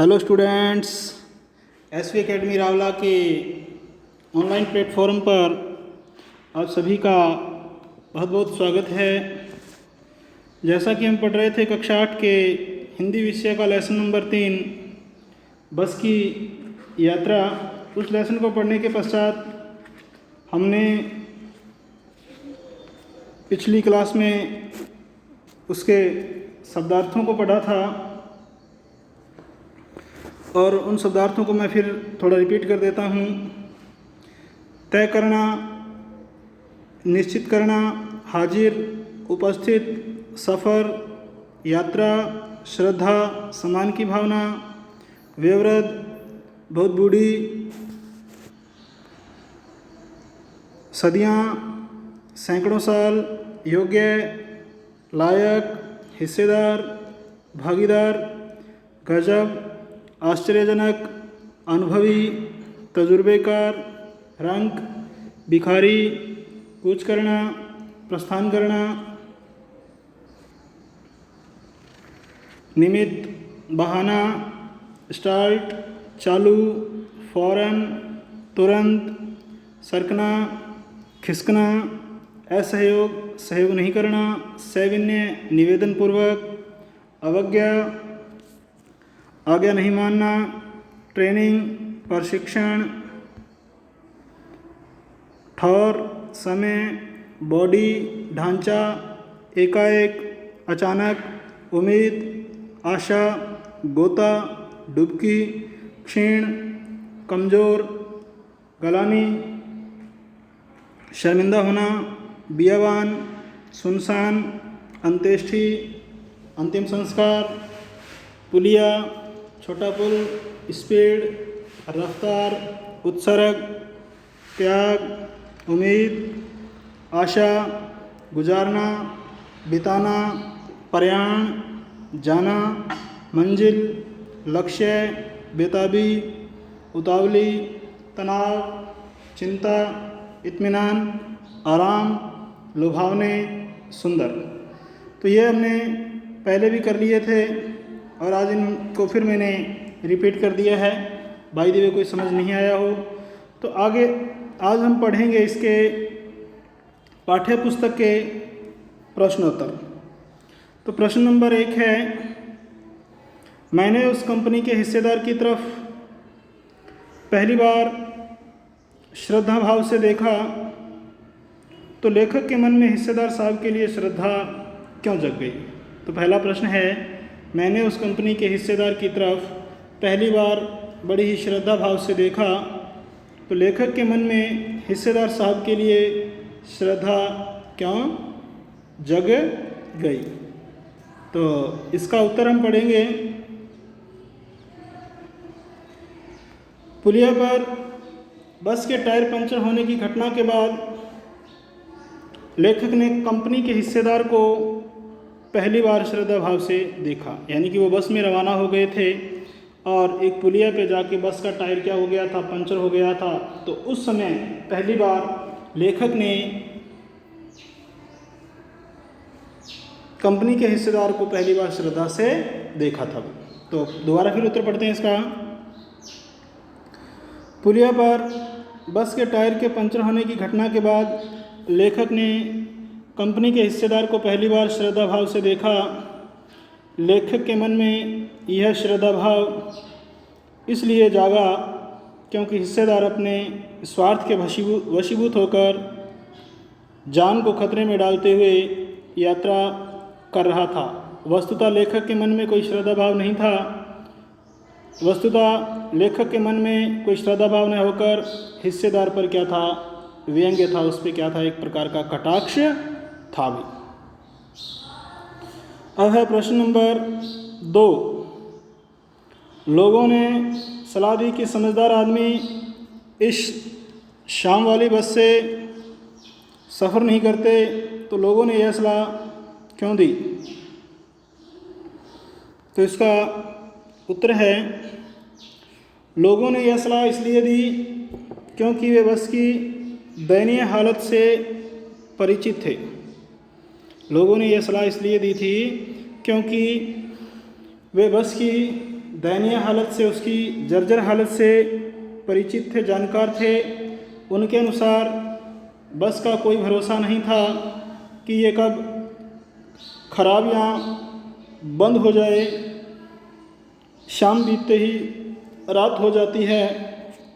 Hello students, SV academy Rawla के online platform पर आप सभी का बहुत बहुत स्वागत है। जैसा कि हम पढ़ रहे थे कक्षा 8 के हिंदी विषय का लेसन नंबर 3 बस की यात्रा, उस लेसन को पढ़ने के पश्चात हमने पिछली क्लास में उसके शब्दार्थों को पढ़ा था और उन शब्दार्थों को मैं फिर थोड़ा रिपीट कर देता हूँ। तय करना, निश्चित करना, हाजिर, उपस्थित, सफ़र, यात्रा, श्रद्धा, सम्मान की भावना, व्यवृत, बहुत बूढ़ी, सदियाँ, सैकड़ों साल, योग्य, लायक, हिस्सेदार, भागीदार, गजब, आश्चर्यजनक, अनुभवी, तजुर्बेकार, रंक, भिखारी, कूच करना, प्रस्थान करना, निमित्त, बहाना, स्टार्ट, चालू, फौरन, तुरंत, सरकना, खिसकना, असहयोग, सहयोग नहीं करना, सविनय, निवेदन पूर्वक, अवज्ञा, आज्ञा नहीं मानना, ट्रेनिंग, प्रशिक्षण, ठौर, समय, बॉडी, ढांचा, एकाएक, अचानक, उम्मीद, आशा, गोता, डुबकी, क्षीण, कमज़ोर, गलानी, शर्मिंदा होना, बियावान, सुनसान, अंत्येष्टि, अंतिम संस्कार, पुलिया, छोटा पुल, स्पीड, रफ्तार, उत्सर्ग, त्याग, उम्मीद, आशा, गुजारना, बिताना, प्रयाण, जाना, मंजिल, लक्ष्य, बेताबी, उतावली, तनाव, चिंता, इत्मीनान, आराम, लुभावने, सुंदर। तो ये हमने पहले भी कर लिए थे और आज इनको फिर मैंने रिपीट कर दिया है। बाय द वे कोई समझ नहीं आया हो तो आगे आज हम पढ़ेंगे इसके पाठ्य पुस्तक के प्रश्नोत्तर। तो प्रश्न नंबर 1 है, मैंने उस कंपनी के हिस्सेदार की तरफ पहली बार श्रद्धा भाव से देखा तो लेखक के मन में हिस्सेदार साहब के लिए श्रद्धा क्यों जग गई। तो पहला प्रश्न है, मैंने उस कंपनी के हिस्सेदार की तरफ पहली बार बड़ी ही श्रद्धा भाव से देखा तो लेखक के मन में हिस्सेदार साहब के लिए श्रद्धा क्यों जग गई। तो इसका उत्तर हम पढ़ेंगे। पुलिया पर बस के टायर पंचर होने की घटना के बाद लेखक ने कंपनी के हिस्सेदार को पहली बार श्रद्धा भाव से देखा, यानी कि वो बस में रवाना हो गए थे और एक पुलिया पे जाके बस का टायर क्या हो गया था, पंचर हो गया था। तो उस समय पहली बार लेखक ने कंपनी के हिस्सेदार को पहली बार श्रद्धा से देखा था। तो दोबारा फिर उत्तर पढ़ते हैं इसका। पुलिया पर बस के टायर के पंचर होने की घटना के बाद लेखक ने कंपनी के हिस्सेदार को पहली बार श्रद्धा भाव से देखा। लेखक के मन में यह श्रद्धा भाव इसलिए जागा क्योंकि हिस्सेदार अपने स्वार्थ के वशीभूत होकर जान को खतरे में डालते हुए यात्रा कर रहा था। वस्तुतः लेखक के मन में कोई श्रद्धा भाव नहीं था। वस्तुतः लेखक के मन में कोई श्रद्धा भाव न होकर हिस्सेदार पर क्या था, व्यंग्य था, उस पर क्या था, एक प्रकार का कटाक्ष था भी। अब है प्रश्न नंबर 2। लोगों ने सलाह दी कि समझदार आदमी इस शाम वाली बस से सफ़र नहीं करते, तो लोगों ने यह सलाह क्यों दी। तो इसका उत्तर है, लोगों ने यह सलाह इसलिए दी क्योंकि वे बस की दयनीय हालत से परिचित थे। लोगों ने यह सलाह इसलिए दी थी क्योंकि वे बस की दयनीय हालत से, उसकी जर्जर हालत से परिचित थे, जानकार थे। उनके अनुसार बस का कोई भरोसा नहीं था कि ये कब खराब या बंद हो जाए। शाम बीतते ही रात हो जाती है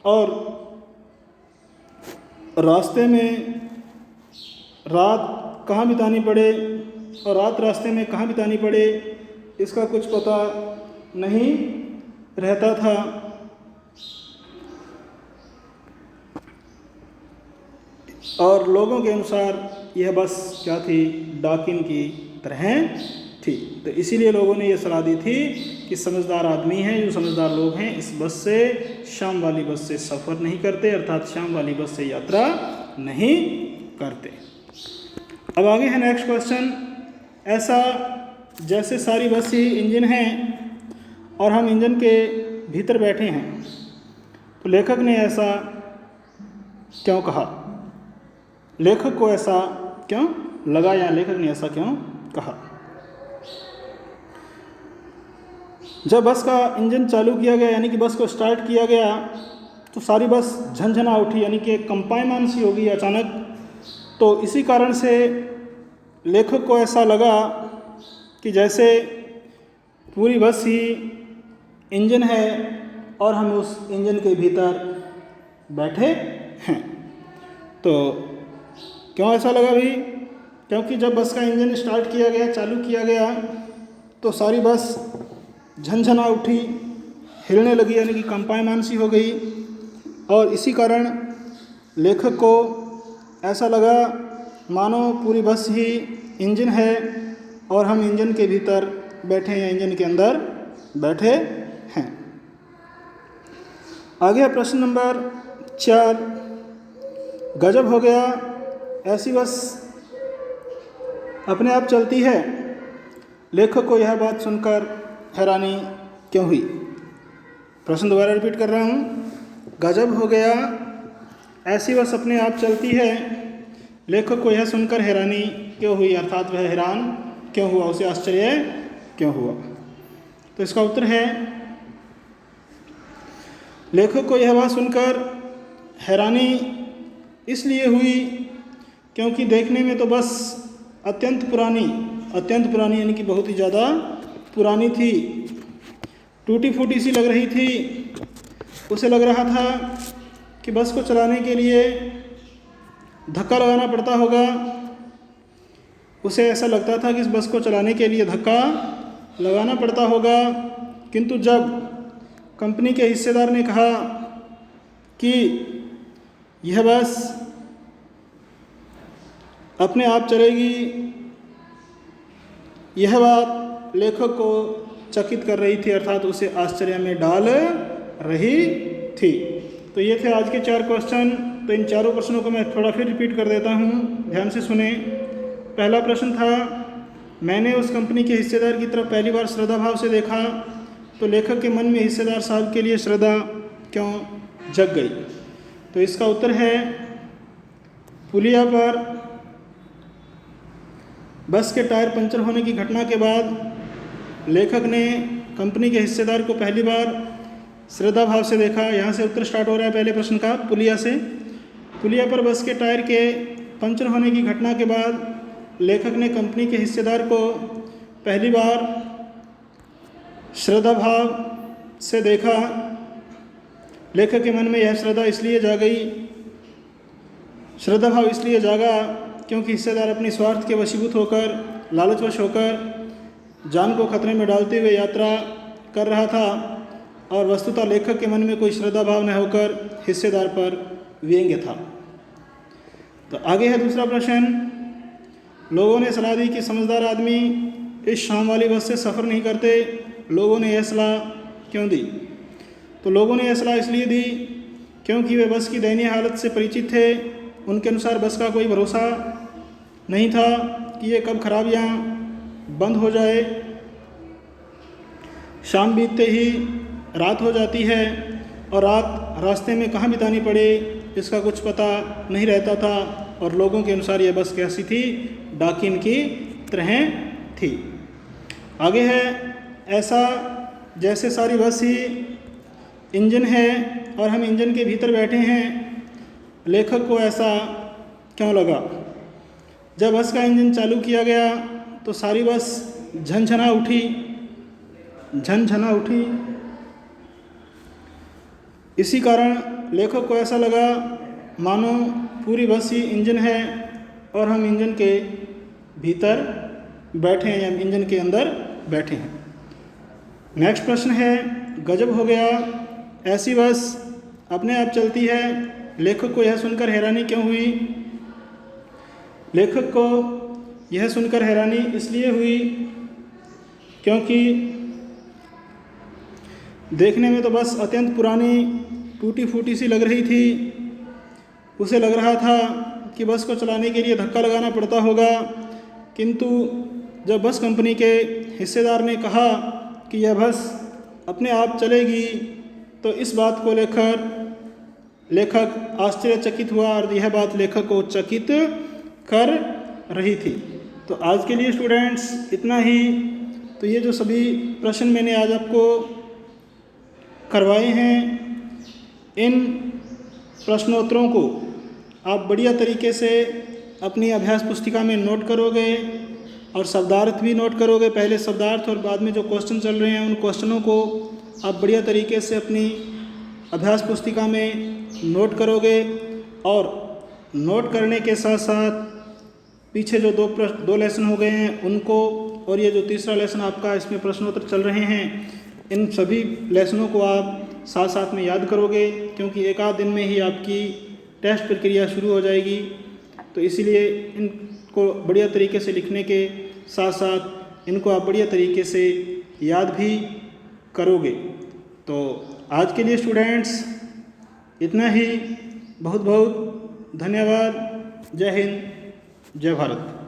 और रास्ते में रात कहाँ बितानी पड़े और रात रास्ते में कहाँ बितानी पड़े इसका कुछ पता नहीं रहता था। और लोगों के अनुसार यह बस क्या थी, डाकिन की तरह थी। तो इसीलिए लोगों ने यह सलाह दी थी कि समझदार आदमी हैं, जो समझदार लोग हैं, इस बस से, शाम वाली बस से सफ़र नहीं करते, अर्थात शाम वाली बस से यात्रा नहीं करते। अब आगे है नेक्स्ट क्वेश्चन। ऐसा जैसे सारी बस ही इंजन है और हम इंजन के भीतर बैठे हैं, तो लेखक ने ऐसा क्यों कहा? लेखक को ऐसा क्यों लगा या लेखक ने ऐसा क्यों कहा? जब बस का इंजन चालू किया गया, यानी कि बस को स्टार्ट किया गया, तो सारी बस झनझना उठी, यानी कि कंपायमान सी हो गई अचानक। तो इसी कारण से लेखक को ऐसा लगा कि जैसे पूरी बस ही इंजन है और हम उस इंजन के भीतर बैठे हैं। तो क्यों ऐसा लगा भाई? क्योंकि जब बस का इंजन स्टार्ट किया गया, चालू किया गया, तो सारी बस झनझना उठी, हिलने लगी, यानी कि कंपायमान सी हो गई। और इसी कारण लेखक को ऐसा लगा मानो पूरी बस ही इंजन है और हम इंजन के भीतर बैठे हैं, इंजन के अंदर बैठे हैं। आगे प्रश्न नंबर 4। गजब हो गया, ऐसी बस अपने आप चलती है। लेखक को यह बात सुनकर हैरानी क्यों हुई? प्रश्न दोबारा रिपीट कर रहा हूँ। गजब हो गया, ऐसी बस अपने आप चलती है। लेखक को यह सुनकर हैरानी क्यों हुई, अर्थात वह हैरान क्यों हुआ, उसे आश्चर्य क्यों हुआ? तो इसका उत्तर है, लेखक को यह बात सुनकर हैरानी इसलिए हुई क्योंकि देखने में तो बस अत्यंत पुरानी यानी कि बहुत ही ज़्यादा पुरानी थी, टूटी फूटी सी लग रही थी। उसे लग रहा था कि बस को चलाने के लिए धक्का लगाना पड़ता होगा। उसे ऐसा लगता था कि इस बस को चलाने के लिए धक्का लगाना पड़ता होगा। किंतु जब कंपनी के हिस्सेदार ने कहा कि यह बस अपने आप चलेगी, यह बात लेखक को चकित कर रही थी, अर्थात उसे आश्चर्य में डाल रही थी। तो ये थे आज के 4 क्वेश्चन। तो इन चारों प्रश्नों को मैं थोड़ा फिर रिपीट कर देता हूँ, ध्यान से सुने। पहला प्रश्न था, मैंने उस कंपनी के हिस्सेदार की तरफ पहली बार श्रद्धा भाव से देखा, तो लेखक के मन में हिस्सेदार साहब के लिए श्रद्धा क्यों जग गई? तो इसका उत्तर है, पुलिया पर बस के टायर पंचर होने की घटना के बाद लेखक ने कंपनी के हिस्सेदार को पहली बार श्रद्धा भाव से देखा। यहाँ से उत्तर स्टार्ट हो रहा है पहले प्रश्न का, पुलिया से। पुलिया पर बस के टायर के पंचर होने की घटना के बाद लेखक ने कंपनी के हिस्सेदार को पहली बार श्रद्धा भाव से देखा। लेखक के मन में यह श्रद्धा भाव इसलिए जागा क्योंकि हिस्सेदार अपने स्वार्थ के वशीभूत होकर, लालचवश होकर जान को खतरे में डालते हुए यात्रा कर रहा था और वस्तुतः लेखक के मन में कोई श्रद्धा भाव न होकर हिस्सेदार पर व्यंग्य था। तो आगे है दूसरा प्रश्न। लोगों ने सलाह दी कि समझदार आदमी इस शाम वाली बस से सफ़र नहीं करते। लोगों ने यह सलाह क्यों दी? तो लोगों ने यह सलाह इसलिए दी क्योंकि वे बस की दयनीय हालत से परिचित थे। उनके अनुसार बस का कोई भरोसा नहीं था कि ये कब खराब या बंद हो जाए। शाम बीतते ही रात हो जाती है और रात रास्ते में कहाँ बितानी पड़े इसका कुछ पता नहीं रहता था। और लोगों के अनुसार यह बस कैसी थी? डाकिन की तरह थी। आगे है, ऐसा जैसे सारी बस ही इंजन है और हम इंजन के भीतर बैठे हैं, लेखक को ऐसा क्यों लगा? जब बस का इंजन चालू किया गया तो सारी बस झनझना उठी, झनझना उठी। इसी कारण लेखक को ऐसा लगा मानो पूरी बस ही इंजन है और हम इंजन के भीतर बैठे हैं या इंजन के अंदर बैठे हैं। नेक्स्ट प्रश्न है, गजब हो गया, ऐसी बस अपने आप चलती है। लेखक को यह सुनकर हैरानी क्यों हुई? लेखक को यह सुनकर हैरानी इसलिए हुई क्योंकि देखने में तो बस अत्यंत पुरानी टूटी फूटी सी लग रही थी। उसे लग रहा था कि बस को चलाने के लिए धक्का लगाना पड़ता होगा, किंतु जब बस कंपनी के हिस्सेदार ने कहा कि यह बस अपने आप चलेगी तो इस बात को लेखक आश्चर्यचकित हुआ और यह बात लेखक को चकित कर रही थी। तो आज के लिए स्टूडेंट्स इतना ही। तो ये जो सभी प्रश्न मैंने आज आपको करवाए हैं, इन प्रश्नोत्तरों को आप बढ़िया तरीके से अपनी अभ्यास पुस्तिका में नोट करोगे और शब्दार्थ भी नोट करोगे। पहले शब्दार्थ और बाद में जो क्वेश्चन चल रहे हैं उन क्वेश्चनों को आप बढ़िया तरीके से अपनी अभ्यास पुस्तिका में नोट करोगे और नोट करने के साथ साथ पीछे जो दो लेसन हो गए हैं उनको और ये जो तीसरा लेसन आपका इसमें प्रश्नोत्तर चल रहे हैं, इन सभी लेसनों को आप साथ साथ में याद करोगे, क्योंकि एक आध दिन में ही आपकी टेस्ट प्रक्रिया शुरू हो जाएगी। तो इसीलिए इनको बढ़िया तरीके से लिखने के साथ साथ इनको आप बढ़िया तरीके से याद भी करोगे। तो आज के लिए स्टूडेंट्स इतना ही। बहुत बहुत धन्यवाद। जय हिंद, जय भारत।